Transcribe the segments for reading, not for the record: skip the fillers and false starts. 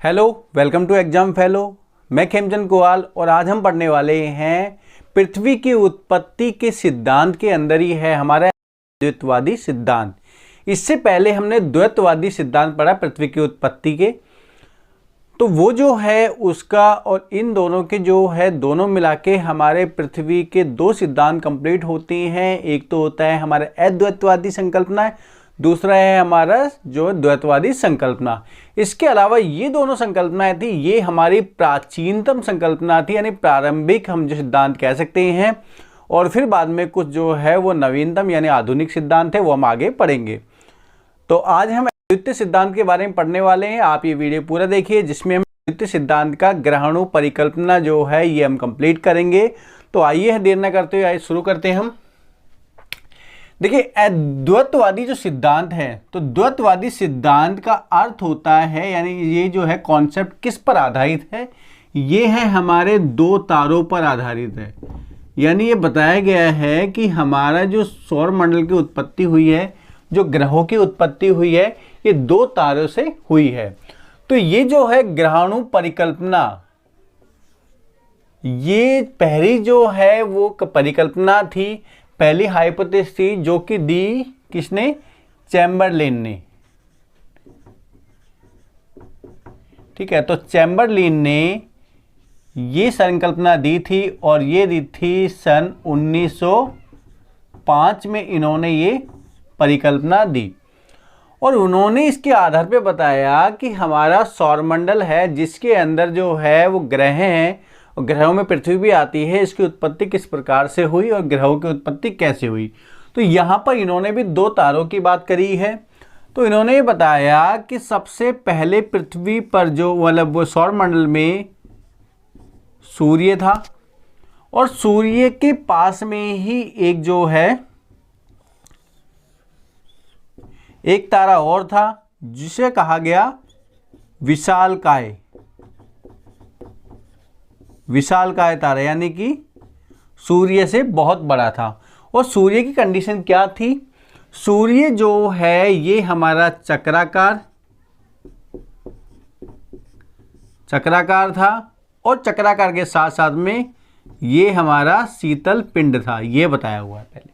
Hello, welcome to exam fellow. मैं खेमचंद कुआल और आज हम पढ़ने वाले हैं पृथ्वी की उत्पत्ति के सिद्धांत के अंदर ही है हमारा द्वैतवादी सिद्धांत। इससे पहले हमने द्वैतवादी सिद्धांत पढ़ा पृथ्वी की उत्पत्ति के, तो वो जो है उसका और इन दोनों के जो है दोनों मिला के हमारे पृथ्वी के दो सिद्धांत कंप्लीट होते हैं। एक तो होता है हमारा अद्वैतवादी संकल्पना, दूसरा है हमारा जो द्वैतवादी संकल्पना। इसके अलावा ये दोनों संकल्पनाएं थी, ये हमारी प्राचीनतम संकल्पना थी, यानी प्रारंभिक हम जो सिद्धांत कह सकते हैं। और फिर बाद में कुछ जो है वो नवीनतम यानी आधुनिक सिद्धांत है, वो हम आगे पढ़ेंगे। तो आज हम अद्वितीय सिद्धांत के बारे में पढ़ने वाले हैं। आप ये वीडियो पूरा देखिए, जिसमें हम अद्वितीय सिद्धांत का ग्रहणु परिकल्पना जो है ये हम कंप्लीट करेंगे। तो आइए देर न करते हुए आइए शुरू करते हैं हम। देखिए, द्वैतवादी जो सिद्धांत है, तो द्वैतवादी सिद्धांत का अर्थ होता है, यानी ये जो है कॉन्सेप्ट किस पर आधारित है, ये है हमारे दो तारों पर आधारित है। यानी ये बताया गया है कि हमारा जो सौर मंडल की उत्पत्ति हुई है, जो ग्रहों की उत्पत्ति हुई है, ये दो तारों से हुई है। तो ये जो है ग्रहणु परिकल्पना, ये पहली जो है वो परिकल्पना थी, पहली हाइपोथेसिस थी, जो कि दी किसने? चैम्बरलेन ने। ठीक है, तो चैम्बरलेन ने ये संकल्पना दी थी और ये दी थी सन 1905 में इन्होंने ये परिकल्पना दी। और उन्होंने इसके आधार पे बताया कि हमारा सौरमंडल है, जिसके अंदर जो है वो ग्रह हैं, और ग्रहों में पृथ्वी भी आती है, इसकी उत्पत्ति किस प्रकार से हुई और ग्रहों की उत्पत्ति कैसे हुई। तो यहाँ पर इन्होंने भी दो तारों की बात करी है। तो इन्होंने ये बताया कि सबसे पहले पृथ्वी पर जो मतलब वो सौरमंडल में सूर्य था, और सूर्य के पास में ही एक जो है एक तारा और था, जिसे कहा गया विशालकाय। विशालकाय तारा यानी कि सूर्य से बहुत बड़ा था। और सूर्य की कंडीशन क्या थी? सूर्य जो है ये हमारा चक्राकार था, और चक्राकार के साथ साथ में ये हमारा शीतल पिंड था। ये बताया हुआ है पहले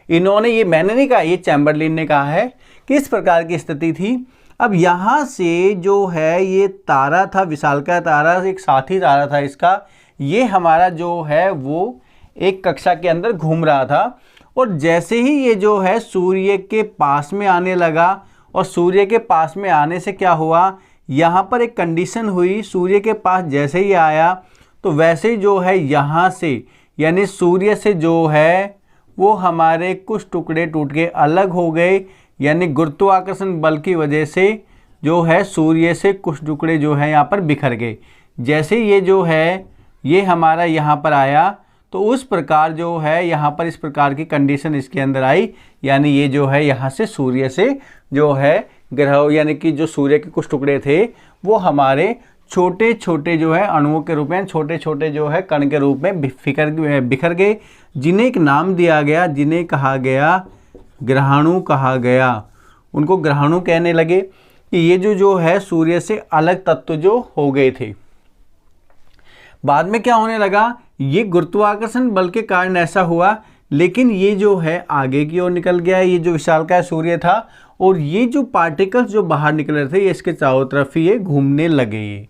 इन्होंने, ये मैंने नहीं कहा, ये चैम्बरलेन ने कहा है कि इस प्रकार की स्थिति थी। अब यहाँ से जो है ये तारा था, विशालकाय तारा, एक साथी तारा था इसका, ये हमारा जो है वो एक कक्षा के अंदर घूम रहा था। और जैसे ही ये जो है सूर्य के पास में आने लगा, और सूर्य के पास में आने से क्या हुआ, यहाँ पर एक कंडीशन हुई। सूर्य के पास जैसे ही आया तो वैसे ही जो है यहाँ से यानी सूर्य से जो है वो हमारे कुछ टुकड़े टूट के अलग हो गए, यानी गुरुत्वाकर्षण बल की वजह से जो है सूर्य से कुछ टुकड़े जो है यहाँ पर बिखर गए। जैसे ये जो है ये हमारा यहाँ पर आया, तो उस प्रकार जो है यहाँ पर इस प्रकार की कंडीशन इसके अंदर आई, यानी ये जो है यहाँ से सूर्य से जो है ग्रह यानी कि जो सूर्य के कुछ टुकड़े थे वो हमारे छोटे छोटे जो है अणुओं के रूप में, छोटे छोटे जो है कण के रूप में बिखर गए, जिन्हें एक नाम दिया गया, जिन्हें कहा गया ग्रहाणु कहा गया। उनको ग्रहाणु कहने लगे कि ये जो है सूर्य से अलग तत्व जो हो गए थे। बाद में क्या होने लगा, ये गुरुत्वाकर्षण बल के कारण ऐसा हुआ, लेकिन ये जो है आगे की ओर निकल गया। ये जो विशालकाय सूर्य था, और ये जो पार्टिकल्स जो बाहर निकल रहे थे, ये इसके चारों तरफ ही ये घूमने लगे।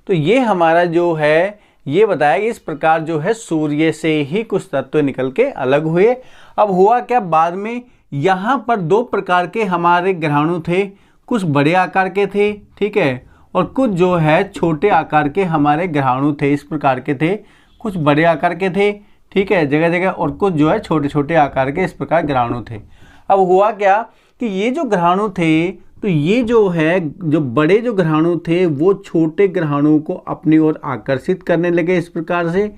तो ये हमारा जो है ये बताया कि इस प्रकार जो है सूर्य से ही कुछ तत्व निकल के अलग हुए। अब हुआ क्या, बाद में यहाँ पर दो प्रकार के हमारे ग्रहाणु थे, कुछ बड़े आकार के थे, ठीक है, और कुछ जो है छोटे आकार के हमारे ग्रहाणु थे। इस प्रकार के थे, कुछ बड़े आकार के थे, ठीक है, जगह जगह, और कुछ जो है छोटे छोटे आकार के इस प्रकार ग्रहाणु थे। अब हुआ क्या कि ये जो ग्रहाणु थे, तो ये जो है जो बड़े जो ग्रहाणु थे वो छोटे ग्रहाणु को अपनी ओर आकर्षित करने लगे। इस प्रकार से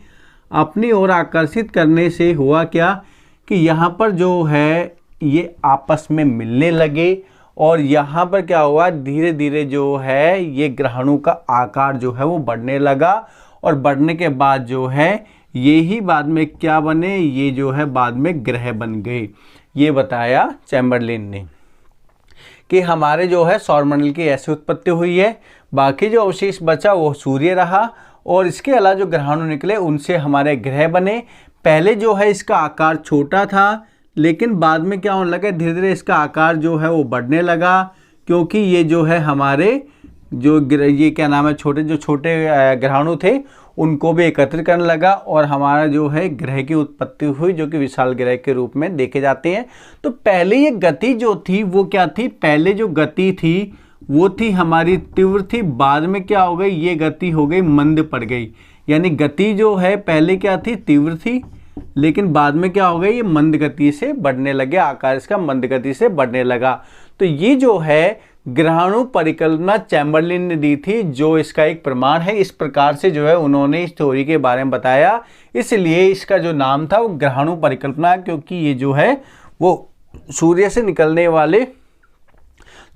अपनी ओर आकर्षित करने से हुआ क्या कि यहाँ पर जो है ये आपस में मिलने लगे, और यहाँ पर क्या हुआ, धीरे धीरे जो है ये ग्रहाणु का आकार जो है वो बढ़ने लगा, और बढ़ने के बाद जो है ये ही बाद में क्या बने, ये जो है बाद में ग्रह बन गए। ये बताया चैम्बरलेन ने। कि हमारे जो है सौरमंडल की ऐसी उत्पत्ति हुई है, बाकी जो अवशेष बचा वो सूर्य रहा और इसके अलावा जो ग्रहाणु निकले उनसे हमारे ग्रह बने। पहले जो है इसका आकार छोटा था, लेकिन बाद में क्या होने लगा, धीरे धीरे इसका आकार जो है वो बढ़ने लगा, क्योंकि ये जो है हमारे जो ये क्या नाम है छोटे ग्रहाणु थे उनको भी एकत्रित करने लगा और हमारा जो है ग्रह की उत्पत्ति हुई, जो कि विशाल ग्रह के रूप में देखे जाते हैं। तो पहले ये गति जो थी वो क्या थी, पहले जो गति थी वो थी हमारी तीव्र थी, बाद में क्या हो गई, ये गति हो गई मंद पड़ गई। यानी गति जो है पहले क्या थी, तीव्र थी, लेकिन बाद में क्या हो गई, ये मंद गति से बढ़ने लगे, आकार इसका मंद गति से बढ़ने लगा। तो ये जो है ग्रहाणु परिकल्पना चैम्बरलिन ने दी थी, जो इसका एक प्रमाण है। इस प्रकार से जो है उन्होंने इस थ्योरी के बारे में बताया, इसलिए इसका जो नाम था वो ग्रहाणु परिकल्पना, क्योंकि ये जो है वो सूर्य से निकलने वाले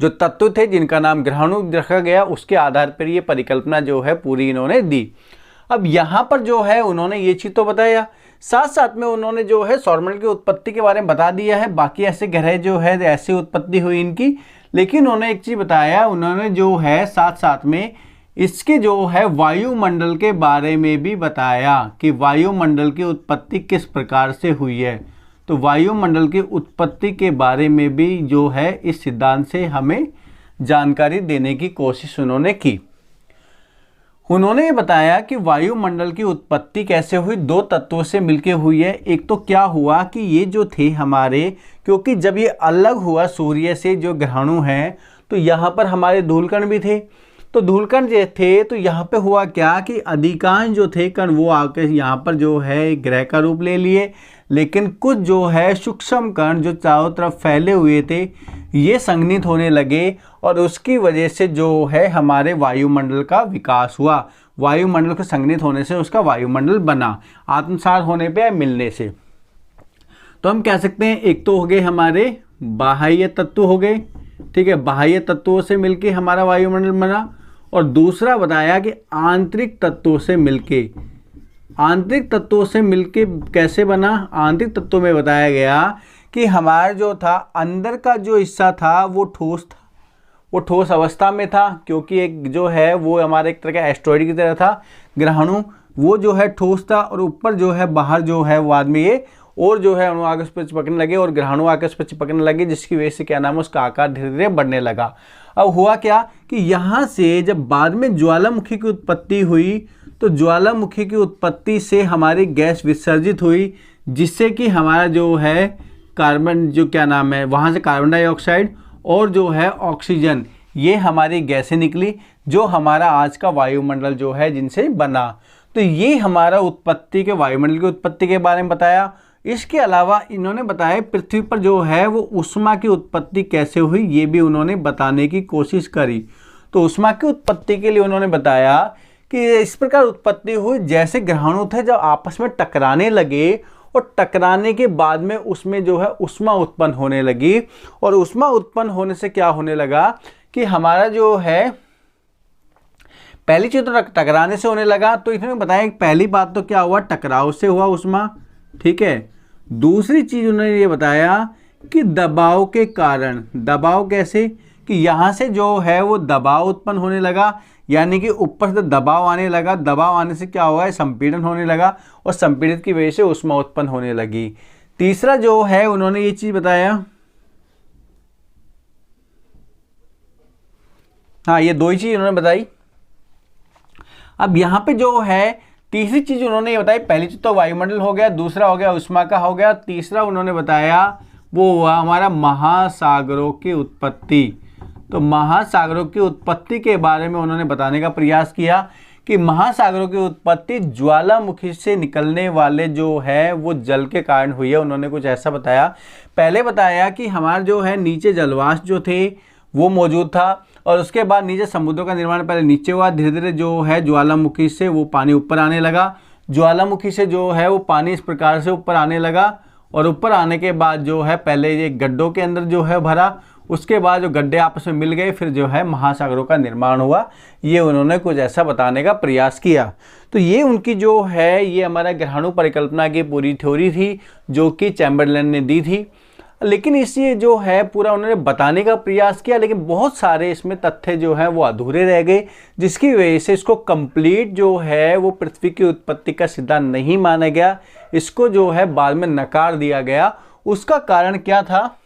जो तत्व थे जिनका नाम ग्रहाणु रखा गया, उसके आधार पर ये परिकल्पना जो है पूरी इन्होंने दी। अब यहाँ पर जो है उन्होंने ये चीज़ तो बताया, साथ साथ में उन्होंने जो है सौरमंडल की उत्पत्ति के बारे में बता दिया है, बाकी ऐसे ग्रह जो है ऐसी उत्पत्ति हुई इनकी। लेकिन उन्होंने एक चीज़ बताया, उन्होंने जो है साथ साथ में इसके जो है वायुमंडल के बारे में भी बताया कि वायुमंडल की उत्पत्ति किस प्रकार से हुई है। तो वायुमंडल की उत्पत्ति के बारे में भी जो है इस सिद्धांत से हमें जानकारी देने की कोशिश उन्होंने की। उन्होंने ये बताया कि वायुमंडल की उत्पत्ति कैसे हुई, दो तत्वों से मिलके हुई है। एक तो क्या हुआ कि ये जो थे हमारे, क्योंकि जब ये अलग हुआ सूर्य से जो ग्रहाणु हैं, तो यहाँ पर हमारे धूलकण भी थे। तो धूलकण जो थे तो यहाँ पे हुआ क्या कि अधिकांश जो थे कण वो आके यहाँ पर जो है ग्रह का रूप ले लिए, लेकिन कुछ जो है सूक्ष्म कण जो चारों तरफ फैले हुए थे ये संघनित होने लगे और उसकी वजह से जो है हमारे वायुमंडल का विकास हुआ। वायुमंडल के संघनित होने से उसका वायुमंडल बना, आत्मसात होने पे या मिलने से। तो हम कह सकते हैं एक तो हो गए हमारे बाह्य तत्व हो गए, ठीक है, बाह्य तत्वों से मिलके हमारा वायुमंडल बना। और दूसरा बताया कि आंतरिक तत्वों से मिलके, आंतरिक तत्वों से मिलके कैसे बना, आंतरिक तत्वों में बताया गया कि हमारा जो था अंदर का जो हिस्सा था वो ठोस था, वो ठोस अवस्था में था, क्योंकि एक जो है वो हमारे एक तरह का एस्ट्रॉइड की तरह था ग्रहाणु, वो जो है ठोस था। और ऊपर जो है बाहर जो है वो आदमी ये और जो है अणु आगे उस पर चिपकने लगे और ग्रहाणु आगे उस पर चिपकने लगे, जिसकी वजह से क्या नाम है उसका आकार धीरे धीरे बढ़ने लगा। अब हुआ क्या कि यहाँ से जब बाद में ज्वालामुखी की उत्पत्ति हुई, तो ज्वालामुखी की उत्पत्ति से हमारी गैस विसर्जित हुई, जिससे कि हमारा जो है कार्बन जो क्या नाम है वहाँ से कार्बन डाइऑक्साइड और जो है ऑक्सीजन, ये हमारी गैसें निकली, जो हमारा आज का वायुमंडल जो है जिनसे बना। तो ये हमारा उत्पत्ति के वायुमंडल की उत्पत्ति के बारे में बताया। इसके अलावा इन्होंने बताया पृथ्वी पर जो है वो ऊष्मा की उत्पत्ति कैसे हुई, ये भी उन्होंने बताने की कोशिश करी। तो ऊष्मा की उत्पत्ति के लिए उन्होंने बताया कि इस प्रकार उत्पत्ति हुई जैसे ग्रहाणु थे जब आपस में टकराने लगे और टकराने के बाद में उसमें जो है ऊष्मा उत्पन्न होने लगी। और ऊष्मा उत्पन्न होने से क्या होने लगा कि हमारा जो है पहली चीज तो टकराने से होने लगा। तो इन्होंने बताया कि पहली बात तो क्या हुआ, टकराव से हुआ ऊष्मा, ठीक है। दूसरी चीज उन्होंने ये बताया कि दबाव के कारण, दबाव कैसे कि यहाँ से जो है वो दबाव उत्पन्न होने लगा, यानी कि ऊपर से दबाव आने लगा, दबाव आने से क्या हुआ है संपीड़न होने लगा और संपीड़ित की वजह से ऊष्मा उत्पन्न होने लगी। तीसरा जो है उन्होंने ये चीज बताया, हाँ ये दो ही चीज उन्होंने बताई। अब यहाँ पे जो है तीसरी चीज उन्होंने ये बताई, पहली चीज तो वायुमंडल हो गया, दूसरा हो गया ऊष्मा का हो गया, तीसरा उन्होंने बताया वो हुआ हमारा महासागरों की उत्पत्ति। तो महासागरों की उत्पत्ति के बारे में उन्होंने बताने का प्रयास किया कि महासागरों की उत्पत्ति ज्वालामुखी से निकलने वाले जो है वो जल के कारण हुई है। उन्होंने कुछ ऐसा बताया, पहले बताया कि हमारा जो है नीचे जलवाष्प जो थे वो मौजूद था और उसके बाद नीचे समुद्रों का निर्माण पहले नीचे हुआ, धीरे धीरे जो है ज्वालामुखी से वो पानी ऊपर आने लगा, ज्वालामुखी से जो है वो पानी इस प्रकार से ऊपर आने लगा और ऊपर आने के बाद जो है पहले ये गड्ढों के अंदर जो है भरा, उसके बाद जो गड्ढे आपस में मिल गए, फिर जो है महासागरों का निर्माण हुआ। ये उन्होंने कुछ ऐसा बताने का प्रयास किया। तो ये उनकी जो है ये हमारा ग्रहाणु परिकल्पना की पूरी थ्योरी थी जो कि चैम्बरलेन ने दी थी। लेकिन इसे जो है पूरा उन्होंने बताने का प्रयास किया, लेकिन बहुत सारे इसमें तथ्य जो है वो अधूरे रह गए, जिसकी वजह से इसको कंप्लीट जो है वो पृथ्वी की उत्पत्ति का सिद्धांत नहीं माना गया। इसको जो है बाद में नकार दिया गया। उसका कारण क्या था?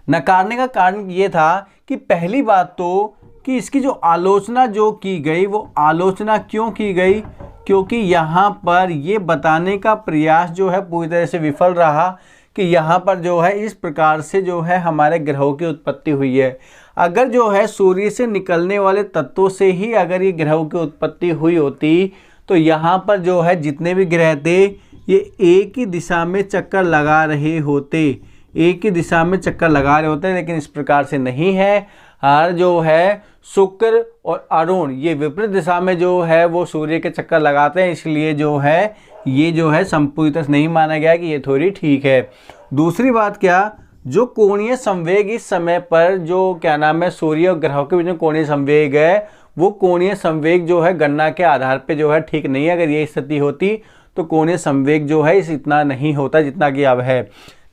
नकारने का कारण ये था कि पहली बात तो कि इसकी जो आलोचना जो की गई, वो आलोचना क्यों की गई? क्योंकि यहाँ पर ये बताने का प्रयास जो है पूरी तरह से विफल रहा कि यहाँ पर जो है इस प्रकार से जो है हमारे ग्रहों की उत्पत्ति हुई है। अगर जो है सूर्य से निकलने वाले तत्वों से ही अगर ये ग्रहों की उत्पत्ति हुई होती तो यहाँ पर जो है जितने भी ग्रह थे ये एक ही दिशा में चक्कर लगा रहे होते, एक ही दिशा में चक्कर लगा रहे होते, लेकिन इस प्रकार से नहीं है। हर जो है शुक्र और अरुण ये विपरीत दिशा में जो है वो सूर्य के चक्कर लगाते हैं, इसलिए जो है ये जो है संपूर्ण तरह से नहीं माना गया कि ये थ्योरी ठीक है। दूसरी बात क्या, जो कोणीय संवेग इस समय पर जो क्या नाम है सूर्य और ग्रहों के बीच में कोणीय संवेग है, वो कोणीय संवेग जो है गणना के आधार पे जो है ठीक नहीं है। अगर ये स्थिति होती तो कोणीय संवेग जो है इस इतना नहीं होता जितना कि अब है।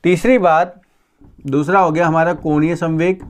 तीसरी बात, दूसरा हो गया हमारा कोणीय संवेग,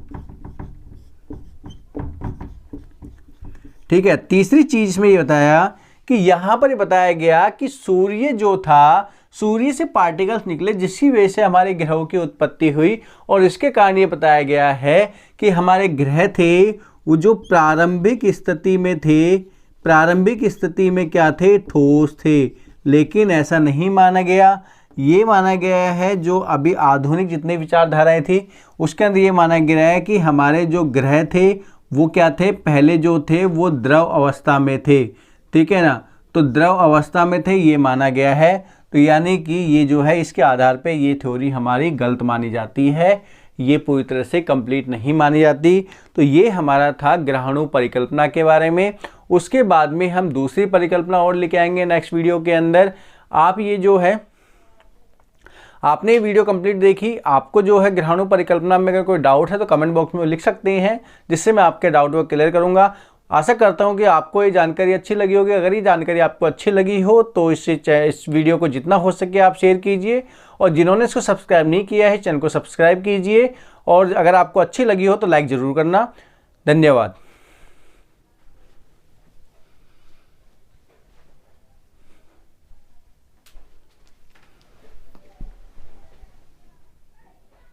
ठीक है। तीसरी चीज में ये बताया कि यहाँ पर बताया गया कि सूर्य जो था, सूर्य से पार्टिकल्स निकले जिसकी वजह से हमारे ग्रहों की उत्पत्ति हुई, और इसके कारण ये बताया गया है कि हमारे ग्रह थे वो जो प्रारंभिक स्थिति में थे, प्रारंभिक स्थिति में क्या थे? ठोस थे। लेकिन ऐसा नहीं माना गया। ये माना गया है जो अभी आधुनिक जितने विचारधाराएं थी उसके अंदर ये माना गया है कि हमारे जो ग्रह थे वो क्या थे? पहले जो थे वो द्रव अवस्था में थे, ठीक है ना। तो द्रव अवस्था में थे ये माना गया है। तो यानी कि ये जो है इसके आधार पे ये थ्योरी हमारी गलत मानी जाती है, ये पूरी तरह से कंप्लीट नहीं मानी जाती। तो ये हमारा था ग्रहाणु परिकल्पना के बारे में। उसके बाद में हम दूसरी परिकल्पना और लेके आएंगे नेक्स्ट वीडियो के अंदर। आप ये जो है आपने ये वीडियो कंप्लीट देखी, आपको जो है ग्रहाणु परिकल्पना में अगर कोई डाउट है तो कमेंट बॉक्स में लिख सकते हैं, जिससे मैं आपके डाउट को क्लियर करूंगा। आशा करता हूं कि आपको ये जानकारी अच्छी लगी होगी। अगर ये जानकारी आपको अच्छी लगी हो तो इस वीडियो को जितना हो सके आप शेयर कीजिए, और जिन्होंने इसको सब्सक्राइब नहीं किया है चैनल को सब्सक्राइब कीजिए, और अगर आपको अच्छी लगी हो तो लाइक ज़रूर करना। धन्यवाद।